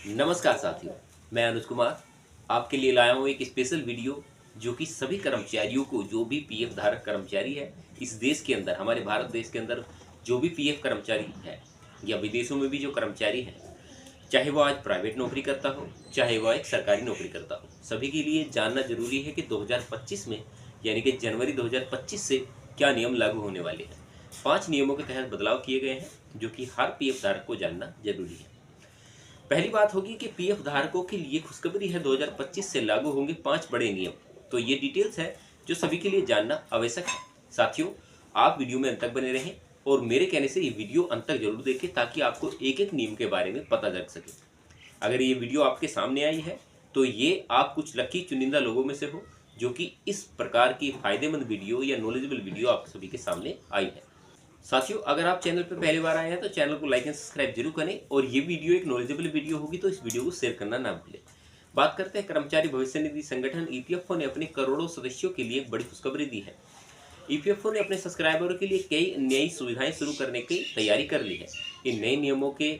नमस्कार साथियों, मैं अनुज कुमार आपके लिए लाया हूँ एक स्पेशल वीडियो जो कि सभी कर्मचारियों को, जो भी पीएफ धारक कर्मचारी है इस देश के अंदर, हमारे भारत देश के अंदर जो भी पीएफ कर्मचारी है या विदेशों में भी जो कर्मचारी हैं, चाहे वो आज प्राइवेट नौकरी करता हो, चाहे वो एक सरकारी नौकरी करता हो, सभी के लिए जानना जरूरी है कि 2025 में यानी कि जनवरी 2025 से क्या नियम लागू होने वाले हैं। 5 नियमों के तहत बदलाव किए गए हैं जो कि हर पीएफ धारक को जानना जरूरी है। पहली बात होगी कि पीएफ धारकों के लिए खुशखबरी है, 2025 से लागू होंगे 5 बड़े नियम। तो ये डिटेल्स है जो सभी के लिए जानना आवश्यक है। साथियों, आप वीडियो में अंत तक बने रहें और मेरे कहने से ये वीडियो अंत तक जरूर देखें ताकि आपको एक एक नियम के बारे में पता लग सके। अगर ये वीडियो आपके सामने आई है तो ये आप कुछ लकी चुनिंदा लोगों में से हो जो कि इस प्रकार की फायदेमंद वीडियो या नॉलेजेबल वीडियो आप सभी के सामने आई है। साथियों, अगर आप चैनल पर पहली बार आए हैं तो चैनल को लाइक एंड सब्सक्राइब जरूर करें और ये वीडियो एक नॉलेजेबल वीडियो होगी तो इस वीडियो को शेयर करना ना भूलें। बात करते हैं कर्मचारी भविष्य निधि संगठन ईपीएफओ ने अपने करोड़ों सदस्यों के लिए एक बड़ी खुशखबरी दी है। ईपीएफओ ने अपने सब्सक्राइबरों के लिए कई नई सुविधाएं शुरू करने की तैयारी कर ली है। इन नए नियमों के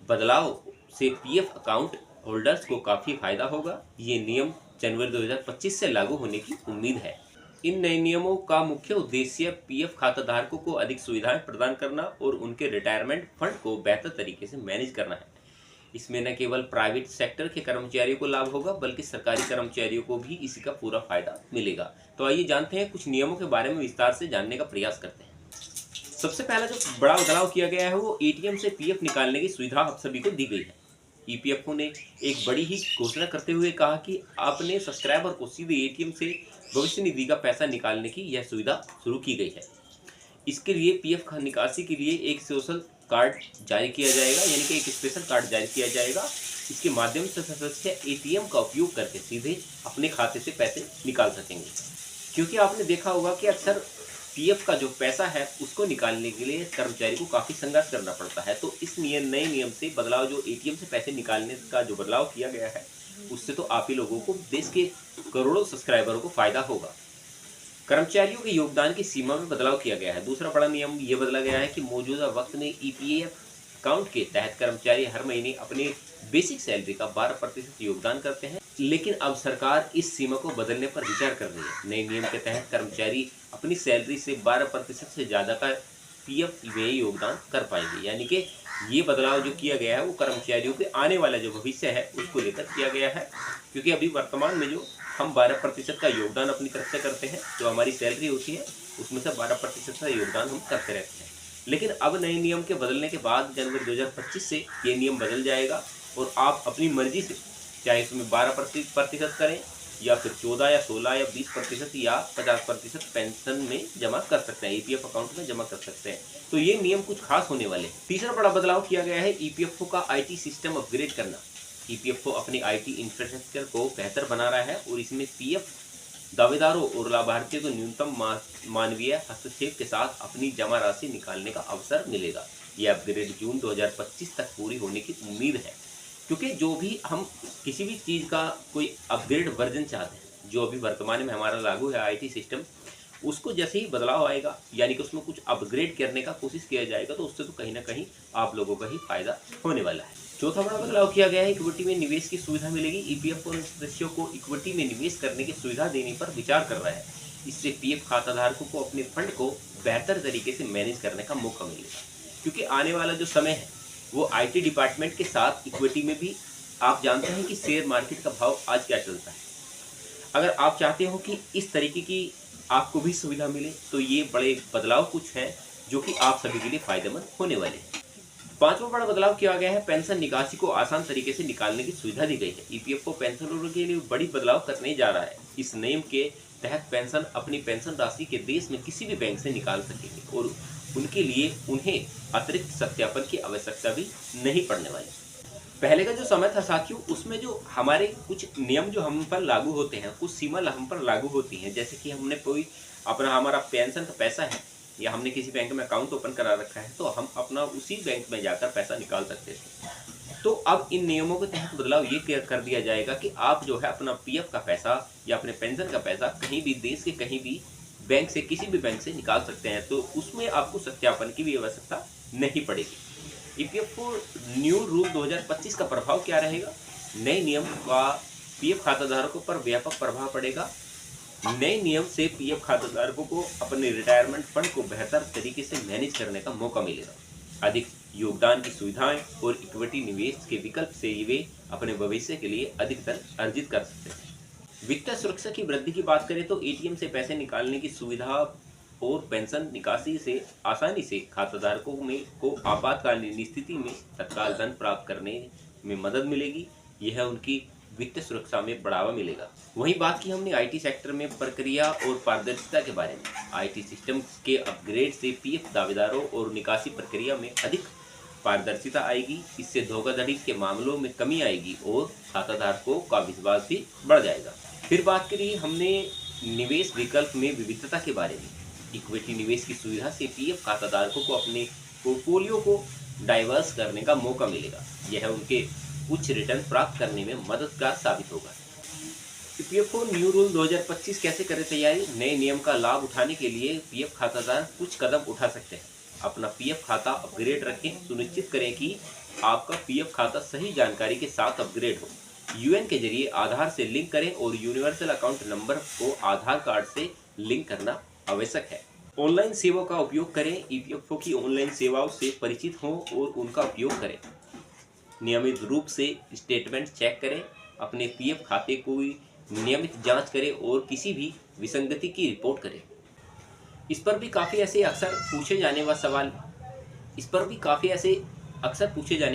बदलाव से पीएफ अकाउंट होल्डर्स को काफ़ी फायदा होगा। ये नियम जनवरी 2025 से लागू होने की उम्मीद है। इन नए नियमों का मुख्य उद्देश्य पीएफ खाताधारकों को अधिक सुविधाएं प्रदान करना और उनके रिटायरमेंट फंड को बेहतर तरीके से मैनेज करना है। इसमें न केवल प्राइवेट सेक्टर के कर्मचारियों को लाभ होगा बल्कि सरकारी कर्मचारियों को भी इसी का पूरा फायदा मिलेगा। तो आइए जानते हैं, कुछ नियमों के बारे में विस्तार से जानने का प्रयास करते हैं। सबसे पहला जो बड़ा बदलाव किया गया है वो एटीएम से पीएफ निकालने की सुविधा आप सभी को दी गई है। ईपीएफओ ने एक बड़ी ही घोषणा करते हुए कहा कि आपने सब्सक्राइबर को सीधे एटीएम से भविष्य निधि का पैसा निकालने की यह सुविधा शुरू की गई है। इसके लिए पीएफ निकासी के लिए एक सोशल कार्ड जारी किया जाएगा, यानी कि एक स्पेशल कार्ड जारी किया जाएगा। इसके माध्यम से सदस्य एटीएम का उपयोग करके सीधे अपने खाते से पैसे निकाल सकेंगे। क्योंकि आपने देखा होगा कि अक्सर पीएफ का जो पैसा है उसको निकालने के लिए कर्मचारी को काफ़ी संघर्ष करना पड़ता है। तो इस नए नियम से बदलाव, जो एटीएम से पैसे निकालने का जो बदलाव किया गया है, उससे तो आप ही लोगों को, देश के करोड़ों सब्सक्राइबरों को फायदा होगा। कर्मचारियों के योगदान की सीमा में बदलाव किया गया है। दूसरा बड़ा नियम ये बदला गया है कि मौजूदा वक्त में ईपीएफ अकाउंट के तहत कर्मचारी हर महीने अपने बेसिक सैलरी का 12% योगदान करते हैं, लेकिन अब सरकार इस सीमा को बदलने पर विचार कर रही है। नए नियम के तहत कर्मचारी अपनी सैलरी से 12% से ज़्यादा का पीएफ में योगदान कर पाएंगे। यानी कि ये बदलाव जो किया गया है वो कर्मचारियों के आने वाला जो भविष्य है उसको लेकर किया गया है। क्योंकि अभी वर्तमान में जो हम 12% का योगदान अपनी तरफ से करते हैं, जो हमारी सैलरी होती है उसमें से 12% का योगदान हम करते रहते हैं। लेकिन अब नए नियम के बदलने के बाद जनवरी 2025 से ये नियम बदल जाएगा और आप अपनी मर्जी से चाहे इसमें 12% करें या फिर 14 या 16 या 20% या 50% पेंशन में जमा कर सकते हैं, ईपीएफ अकाउंट में जमा कर सकते हैं। तो ये नियम कुछ खास होने वाले हैं। तीसरा बड़ा बदलाव किया गया है ईपीएफओ का आईटी सिस्टम अपग्रेड करना। ईपीएफओ अपनी आईटी इंफ्रास्ट्रक्चर को बेहतर बना रहा है और इसमें पीएफ दावेदारों और लाभार्थियों को न्यूनतम मानवीय हस्तक्षेप के साथ अपनी जमा राशि निकालने का अवसर मिलेगा। यह अपग्रेड जून 2025 तक पूरी होने की उम्मीद है। क्योंकि जो भी हम किसी भी चीज़ का कोई अपग्रेड वर्जन चाहते हैं, जो अभी वर्तमान में हमारा लागू है आईटी सिस्टम, उसको जैसे ही बदलाव आएगा यानी कि उसमें कुछ अपग्रेड करने का कोशिश किया जाएगा तो उससे तो कहीं ना कहीं आप लोगों का ही फायदा होने वाला है। चौथा बड़ा बदलाव किया गया है, इक्विटी में निवेश की सुविधा मिलेगी। ईपीएफओ सदस्यों को इक्विटी में निवेश करने की सुविधा देने पर विचार कर रहा है। इससे पीएफ खाताधारकों को अपने फंड को बेहतर तरीके से मैनेज करने का मौका मिलेगा। क्योंकि आने वाला जो समय है वो आईटी डिपार्टमेंट के साथ इक्विटी में भी, आप जानते हैं कि शेयर मार्केट का भाव आज क्या चलता है। अगर आप चाहते हो कि इस तरीके की आपको भी सुविधा मिले तो ये बड़े बदलाव कुछ हैं जो कि आप सभी के लिए फायदेमंद होने वाले हैं। पांचवा बड़ा बदलाव किया गया है, पेंशन निकासी को आसान तरीके से निकालने की सुविधा दी गई है। ईपीएफओ पेंशनरों के लिए बड़ी बदलाव करने जा रहा है। इस नियम के तहत पेंशन अपनी पेंशन राशि के देश में किसी भी बैंक से निकाल सकेंगे और उनके लिए उन्हें अतिरिक्त सत्यापन की आवश्यकता भी नहीं पड़ने वाली। पहले का जो समय था साथियों, उसमें जो हमारे कुछ नियम जो हम पर लागू होते हैं, कुछ सीमा हम पर लागू होती हैं। जैसे कि हमने कोई अपना हमारा पेंशन का पैसा है या हमने किसी बैंक में अकाउंट ओपन करा रखा है तो हम अपना उसी बैंक में जाकर पैसा निकाल सकते थे। तो अब इन नियमों के तहत बदलाव ये कर दिया जाएगा कि आप जो है अपना पीएफ का पैसा या अपने पेंशन का पैसा कहीं भी, देश के कहीं भी बैंक से, किसी भी बैंक से निकाल सकते हैं। तो उसमें आपको सत्यापन की भी आवश्यकता नहीं पड़ेगी। ईपीएफओ न्यू रूल 2025 का प्रभाव क्या रहेगा? नए नियम का पीएफ खाताधारकों पर व्यापक प्रभाव पड़ेगा। नए नियम से पीएफ खाताधारकों को अपने रिटायरमेंट फंड को बेहतर तरीके से मैनेज करने का मौका मिलेगा। अधिक योगदान की सुविधाएं और इक्विटी निवेश के विकल्प से वे अपने भविष्य के लिए अधिक धन अर्जित कर सकते हैं। वित्तीय सुरक्षा की वृद्धि की बात करें तो एटीएम से पैसे निकालने की सुविधा और पेंशन निकासी से आसानी से खाताधारकों में को आपातकालीन स्थिति में तत्काल धन प्राप्त करने में मदद मिलेगी। यह उनकी वित्तीय सुरक्षा में बढ़ावा मिलेगा। वहीं बात की हमने आईटी सेक्टर में प्रक्रिया और पारदर्शिता के बारे में। आईटी सिस्टम के अपग्रेड से पीएफ दावेदारों और निकासी प्रक्रिया में अधिक पारदर्शिता आएगी। इससे धोखाधड़ी के मामलों में कमी आएगी और खाताधारकों का विश्वास भी बढ़ जाएगा। फिर बात करिए हमने निवेश विकल्प में विविधता के बारे में। इक्विटी निवेश की सुविधा से पीएफ खाताधारकों को अपने पोर्टफोलियो को डाइवर्स करने का मौका मिलेगा। यह उनके उच्च रिटर्न प्राप्त करने में मददगार साबित होगा। ईपीएफओ न्यू रूल 2025 कैसे करें तैयारी? नए नियम का लाभ उठाने के लिए पीएफ खाताधार कुछ कदम उठा सकते हैं। अपना पीएफ खाता अपग्रेड रखें। सुनिश्चित करें कि आपका पीएफ खाता सही जानकारी के साथ अपग्रेड हो। यूएन के जरिए आधार से लिंक करें और यूनिवर्सल अकाउंट नंबर को आधार कार्ड से लिंक करना आवश्यक है। ऑनलाइन सेवा का उपयोग करें। ईपीएफओ की ऑनलाइन सेवाओं से परिचित हों और उनका उपयोग करें। नियमित रूप से स्टेटमेंट चेक करें। अपने पीएफ खाते को नियमित जांच करें और किसी भी विसंगति की रिपोर्ट करें। इस पर भी काफ़ी ऐसे अक्सर पूछे जाने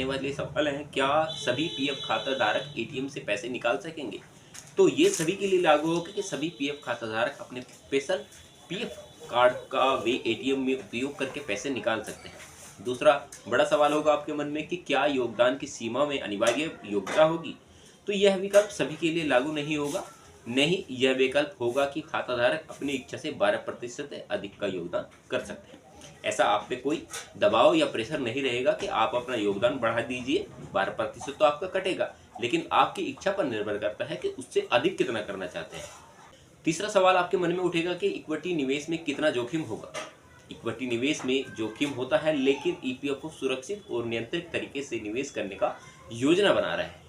वाले सवाल हैं। क्या सभी पीएफ खाताधारक एटीएम से पैसे निकाल सकेंगे? तो ये सभी के लिए लागू होगा कि सभी पीएफ खाताधारक अपने स्पेशल पीएफ कार्ड का वे एटीएम में उपयोग करके पैसे निकाल सकते हैं। दूसरा बड़ा सवाल होगा आपके मन में कि क्या योगदान की सीमा में अनिवार्य योग्यता होगी? तो यह विकल्प सभी के लिए लागू नहीं होगा। नहीं, यह विकल्प होगा कि खाताधारक अपनी इच्छा से 12% अधिक का योगदान कर सकते हैं। ऐसा आप पे कोई दबाव या प्रेशर नहीं रहेगा कि आप अपना योगदान बढ़ा दीजिए। 12% तो आपका कटेगा, लेकिन आपकी इच्छा पर निर्भर करता है कि उससे अधिक कितना करना चाहते हैं। तीसरा सवाल आपके मन में उठेगा कि इक्विटी निवेश में कितना जोखिम होगा? इक्विटी निवेश में जोखिम होता है, लेकिन ईपीएफओ सुरक्षित और नियंत्रित तरीके से निवेश करने का योजना बना रहा है।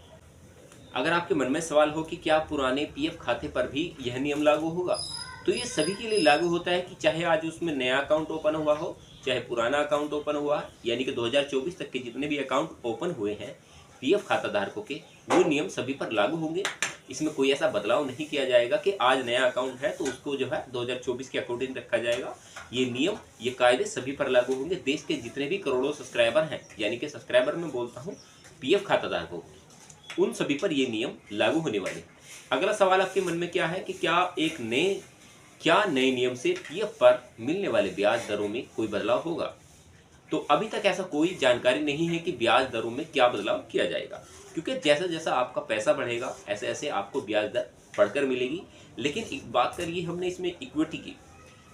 अगर आपके मन में सवाल हो कि क्या पुराने पीएफ खाते पर भी यह नियम लागू होगा, तो ये सभी के लिए लागू होता है कि चाहे आज उसमें नया अकाउंट ओपन हुआ हो, चाहे पुराना अकाउंट ओपन हुआ है, यानी कि 2024 तक के जितने भी अकाउंट ओपन हुए हैं पीएफ खाताधारकों के, वो नियम सभी पर लागू होंगे। इसमें कोई ऐसा बदलाव नहीं किया जाएगा कि आज नया अकाउंट है तो उसको जो है 2024 के अकॉर्डिंग रखा जाएगा। ये नियम, ये कायदे सभी पर लागू होंगे। देश के जितने भी करोड़ों सब्सक्राइबर हैं, यानी कि सब्सक्राइबर में बोलता हूँ पीएफ खाताधारकों, उन सभी पर ये नियम लागू होने वाले। अगला सवाल आपके मन में क्या है कि क्या नए नियम से पीएफ पर मिलने वाले ब्याज दरों में कोई बदलाव होगा? तो अभी तक ऐसा कोई जानकारी नहीं है कि ब्याज दरों में क्या बदलाव किया जाएगा, क्योंकि जैसा जैसा आपका पैसा बढ़ेगा ऐसे ऐसे आपको ब्याज दर बढ़कर मिलेगी। लेकिन एक बात करिए, हमने इसमें इक्विटी की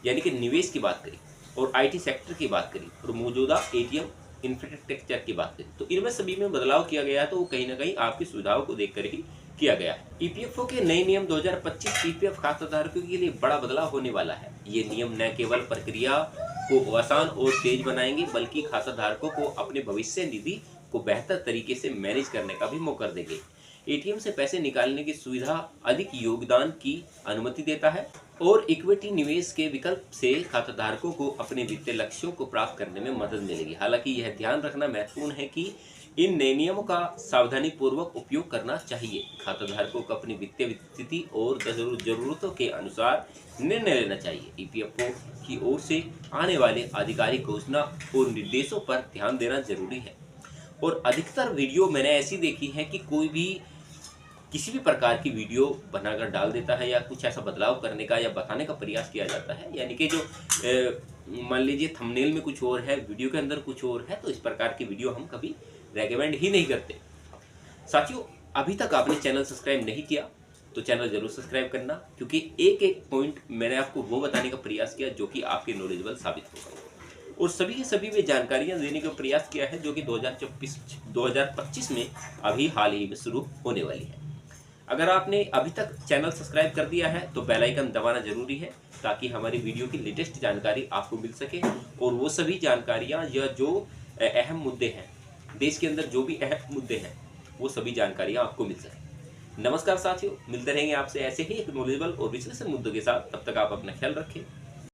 यानी कि निवेश की बात करी और आईटी सेक्टर की बात करी और मौजूदा एटीएम इंफ्रास्ट्रक्चर की बात करी, तो इनमें सभी में बदलाव किया गया है। तो वो कहीं ना कहीं आपकी सुविधाओं को देखकर ही किया गया है। ईपीएफओ के नए नियम 2025 पीपीएफ खाताधारकों के लिए बड़ा बदलाव होने वाला है। ये नियम न केवल प्रक्रिया को आसान और तेज बनाएंगे, बल्कि खाताधारकों को अपने भविष्य निधि को बेहतर तरीके से मैनेज करने का भी मौका देंगे। एटीएम से पैसे निकालने की सुविधा अधिक योगदान की अनुमति देता है और इक्विटी निवेश के विकल्प से खाताधारकों को अपने वित्तीय लक्ष्यों को प्राप्त करने में मदद मिलेगी। हालांकि यह ध्यान रखना महत्वपूर्ण है कि इन नए नियमों का सावधानी पूर्वक उपयोग करना चाहिए। खाताधारकों को अपनी वित्तीय स्थिति और जरूरतों के अनुसार निर्णय लेना चाहिए। ईपीएफओ की ओर से आने वाले आधिकारिक घोषणा और निर्देशों पर ध्यान देना जरूरी है। और अधिकतर वीडियो मैंने ऐसी देखी है कि कोई भी किसी भी प्रकार की वीडियो बनाकर डाल देता है या कुछ ऐसा बदलाव करने का या बताने का प्रयास किया जाता है, यानी कि जो मान लीजिए थंबनेल में कुछ और है, वीडियो के अंदर कुछ और है, तो इस प्रकार की वीडियो हम कभी रेकमेंड ही नहीं करते। साथियों, अभी तक आपने चैनल सब्सक्राइब नहीं किया तो चैनल जरूर सब्सक्राइब करना, क्योंकि एक एक पॉइंट मैंने आपको वो बताने का प्रयास किया जो कि आपके नॉलेजेबल साबित होगा और सभी के सभी वे जानकारियां देने का प्रयास किया है जो कि 2025 में अभी हाल ही में शुरू होने वाली है। अगर आपने अभी तक चैनल सब्सक्राइब कर दिया है तो बेल आइकन दबाना जरूरी है, ताकि हमारी वीडियो की लेटेस्ट जानकारी आपको मिल सके और वो सभी जानकारियां या जो अहम मुद्दे हैं देश के अंदर जो भी अहम मुद्दे हैं वो सभी जानकारियाँ आपको मिल सकें। नमस्कार साथियों, मिलते रहेंगे आपसे ऐसे ही एक नॉलेजेबल और विश्लेषण मुद्दों के साथ। तब तक आप अपना ख्याल रखें।